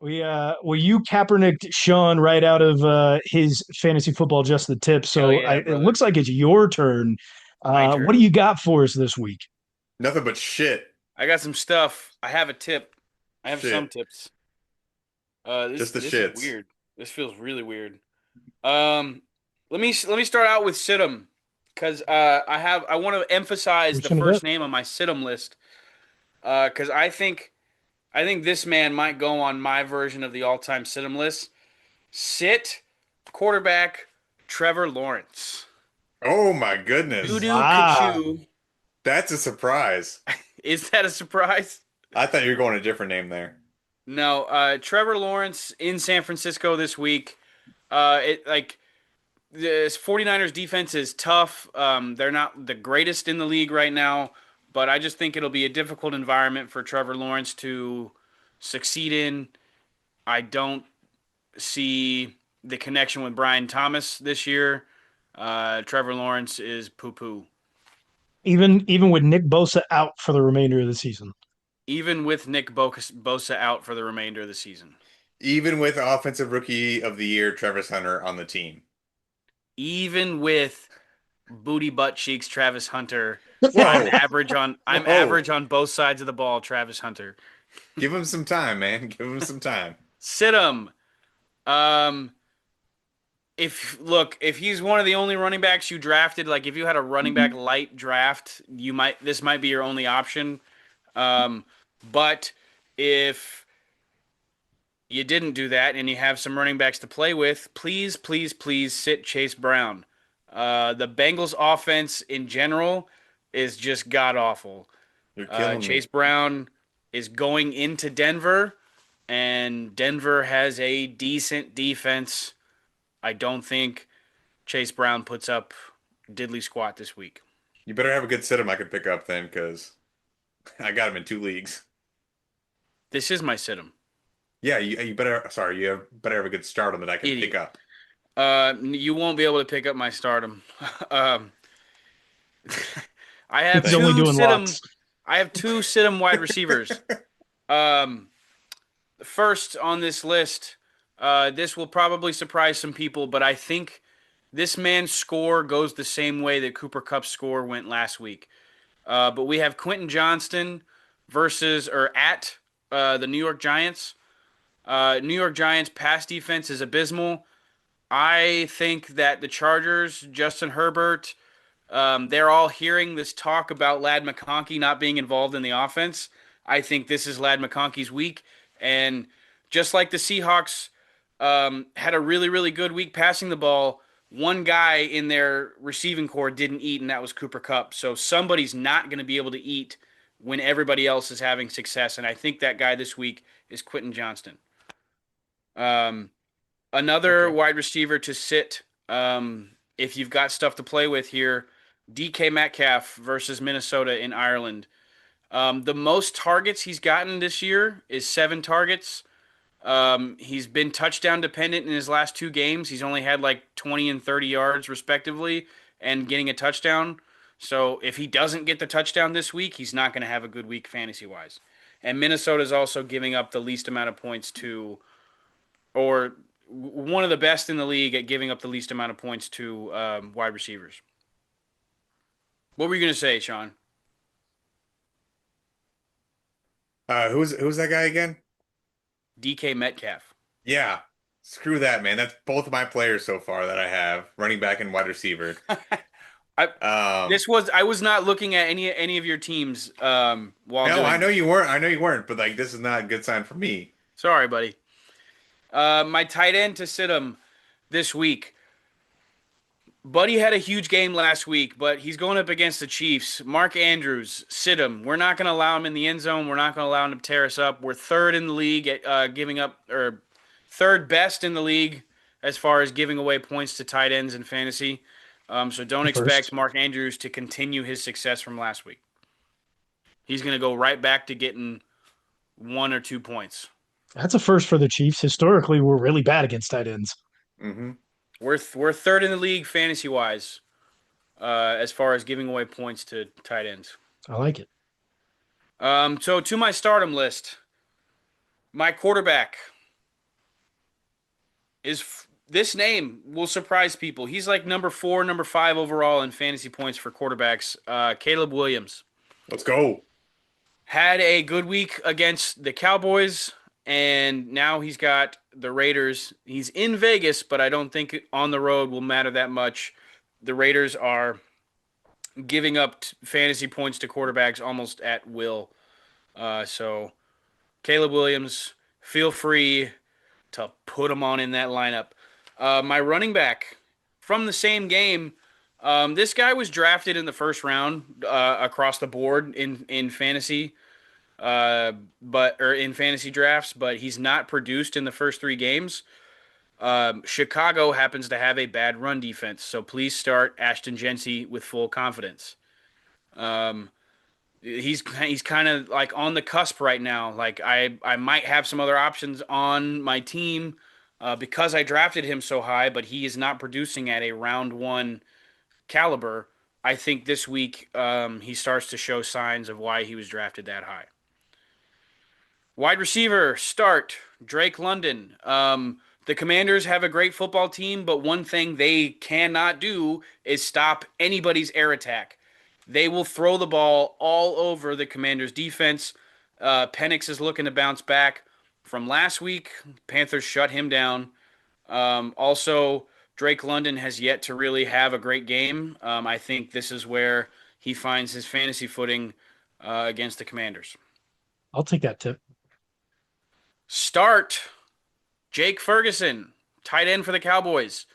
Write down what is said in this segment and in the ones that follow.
you Kaepernicked Sean right out of his fantasy football just the tip. Hell So yeah, it brother. looks like it's your turn. My What do turn. you got for us this week? Nothing but shit. I got some stuff. I have a tip. I have some Shit. tips. This Just the this is shits. weird. This feels really weird. Um, let me start out with Sidham, because I want to emphasize Which the one is that? first name on my Sidham list. Because I think this man might go on my version of the all-time Sidham list. Sit quarterback Trevor Lawrence. Oh my goodness. Doo-doo Wow. Kachu. That's a surprise. Is that a surprise? I thought you were going a different name there. No, Trevor Lawrence in San Francisco this week. It like the 49ers defense is tough. They're not the greatest in the league right now, but I just think it'll be a difficult environment for Trevor Lawrence to succeed in. I don't see the connection with Brian Thomas this year. Trevor Lawrence is poo poo. Even with Nick Bosa out for the remainder of the season. Even with Nick Bosa out for the remainder of the season. Even with Offensive Rookie of the Year Travis Hunter on the team. Even with booty butt cheeks Travis Hunter. I'm Whoa. average on I'm Whoa. average on both sides of the ball, Travis Hunter. Give him some time, man. Give him some time. Sit him. Um if he's one of the only running backs you drafted, like if you had a running back light draft, this might be your only option. Um but if you didn't do that and you have some running backs to play with, please, please, please sit Chase Brown. The Bengals offense in general is just god awful. You're killing me. Chase Brown is going into Denver, and Denver has a decent defense. I don't think Chase Brown puts up diddly squat this week. You better have a good sit 'em I could pick up then, because I got him in two leagues. This is my sit 'em. Yeah, you better. Sorry, better have a good start on that I can pick Idiot. up. You won't be able to pick up my stardom. um, I have He's only Thanks. two doing sit 'em. locks. I have two sit 'em wide receivers. Um, First on this list, this will probably surprise some people, but I think this man's score goes the same way that Cooper Cup's score went last week. But we have Quentin Johnston versus or at the New York Giants. New York Giants pass defense is abysmal. I think that the Chargers, Justin Herbert, they're all hearing this talk about Lad McConkey not being involved in the offense. I think this is Lad McConkey's week. And just like the Seahawks had a really, really good week passing the ball, one guy in their receiving core didn't eat, and that was Cooper Cup. So somebody's not going to be able to eat when everybody else is having success. And I think that guy this week is Quentin Johnston. Um, Another Okay. wide receiver to sit if you've got stuff to play with here. DK Metcalf versus Minnesota in Ireland. The most targets he's gotten this year is 7 targets. He's been touchdown dependent in his last 2 games. He's only had like 20 and 30 yards respectively and getting a touchdown. So if he doesn't get the touchdown this week, he's not going to have a good week fantasy wise. And Minnesota's also giving up the least amount of points to, or one of the best in the league at giving up the least amount of points to wide receivers. What were you going to say, Sean? Who's that guy again? DK Metcalf. Yeah. Screw that, man. That's both of my players so far that I have, running back and wide receiver. I Um, I was not looking at any of your teams while no, I doing know this. you weren't. I know you weren't, but like this is not a good sign for me. Sorry, buddy. My tight end to sit him this week. Buddy had a huge game last week, but he's going up against the Chiefs. Mark Andrews, sit him. We're not going to allow him in the end zone. We're not going to allow him to tear us up. We're third in the league at giving up, or third best in the league as far as giving away points to tight ends in fantasy. So don't expect First. Mark Andrews to continue his success from last week. He's going to go right back to getting 1 or 2 points. That's a first for the Chiefs. Historically, we're really bad against tight ends. Hmm. We're third in the league fantasy wise as far as giving away points to tight ends. I like it. So to my stardom list, my quarterback. this name will surprise people. He's like number 4, number 5 overall in fantasy points for quarterbacks. Caleb Williams Let's go. had a good week against the Cowboys, and now he's got the Raiders. He's in Vegas, but I don't think on the road will matter that much. The Raiders are giving up fantasy points to quarterbacks almost at will. So Caleb Williams, feel free to put him on in that lineup. My running back from the same game. This guy was drafted in the first round across the board in fantasy, but or in fantasy drafts, but he's not produced in the first 3 games. Chicago happens to have a bad run defense, so please start Ashton Jency with full confidence. Um, he's kind of like on the cusp right now. Like I might have some other options on my team because I drafted him so high, but he is not producing at a round one caliber. I think this week he starts to show signs of why he was drafted that high. Wide receiver start Drake London. The Commanders have a great football team, but one thing they cannot do is stop anybody's air attack. They will throw the ball all over the Commanders' defense. Penix is looking to bounce back from last week. Panthers shut him down. Also, Drake London has yet to really have a great game. I think this is where he finds his fantasy footing against the Commanders. I'll take that tip. Start Jake Ferguson, tight end for the Cowboys.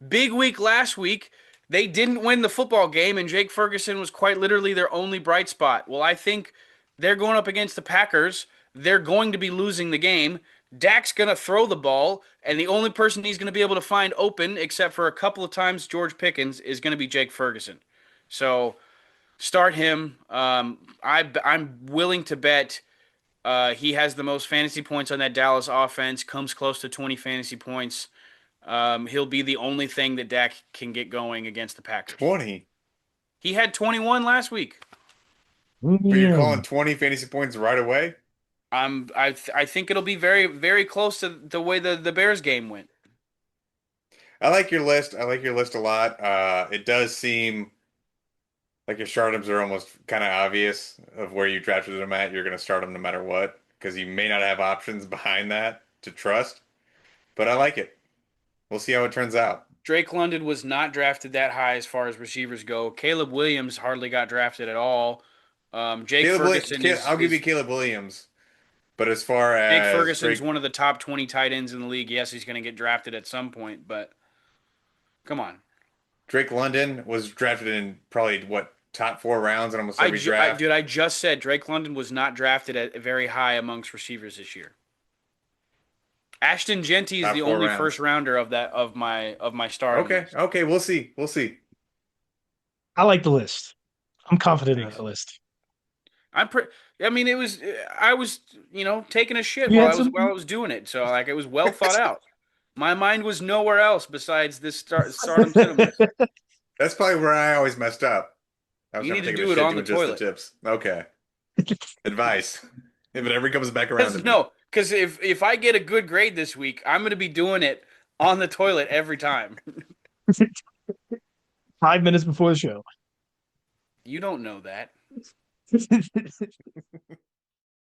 Big week last week. They didn't win the football game, and Jake Ferguson was quite literally their only bright spot. Well, I think they're going up against the Packers. They're going to be losing the game. Dak's going to throw the ball, and the only person he's going to be able to find open, except for a couple of times George Pickens, is going to be Jake Ferguson. So start him. I'm willing to bet he has the most fantasy points on that Dallas offense, comes close to 20 fantasy points. He'll be the only thing that Dak can get going against the Packers. 20. He had 21 last week. But you're calling Mm. 20 fantasy points right away? I think it'll be very very close to the way the Bears game went. I like your list. I like your list a lot. It does seem like your startums are almost kind of obvious of where you drafted them at. You're going to start them no matter what because you may not have options behind that to trust. But I like it. We'll see how it turns out. Drake London was not drafted that high as far as receivers go. Caleb Williams hardly got drafted at all. Jake Ferguson I'll give you Caleb Williams. But as far Jake as Ferguson's Drake, one of the top 20 tight ends in the league. Yes, he's going to get drafted at some point, but come on. Drake London was drafted in probably what top 4 rounds in almost every draft. Dude, I just said Drake London was not drafted at very high amongst receivers this year. Ashton Genty is Top the 4 only rounds. first rounder of my star. Okay, we'll see. We'll see. I like the list. I'm confident in Thanks. that list. I mean, I was taking a shit You while had some. I was doing it, so like it was well thought out. My mind was nowhere else besides this stardom cinema. That's probably where I always messed up. I was You trying need to to think do of a it shit on doing the just the toilet. tips. Okay. Advice. If it ever comes back around to me. No, because if I get a good grade this week, I'm going to be doing it on the toilet every time. 5 minutes before the show. You don't know that.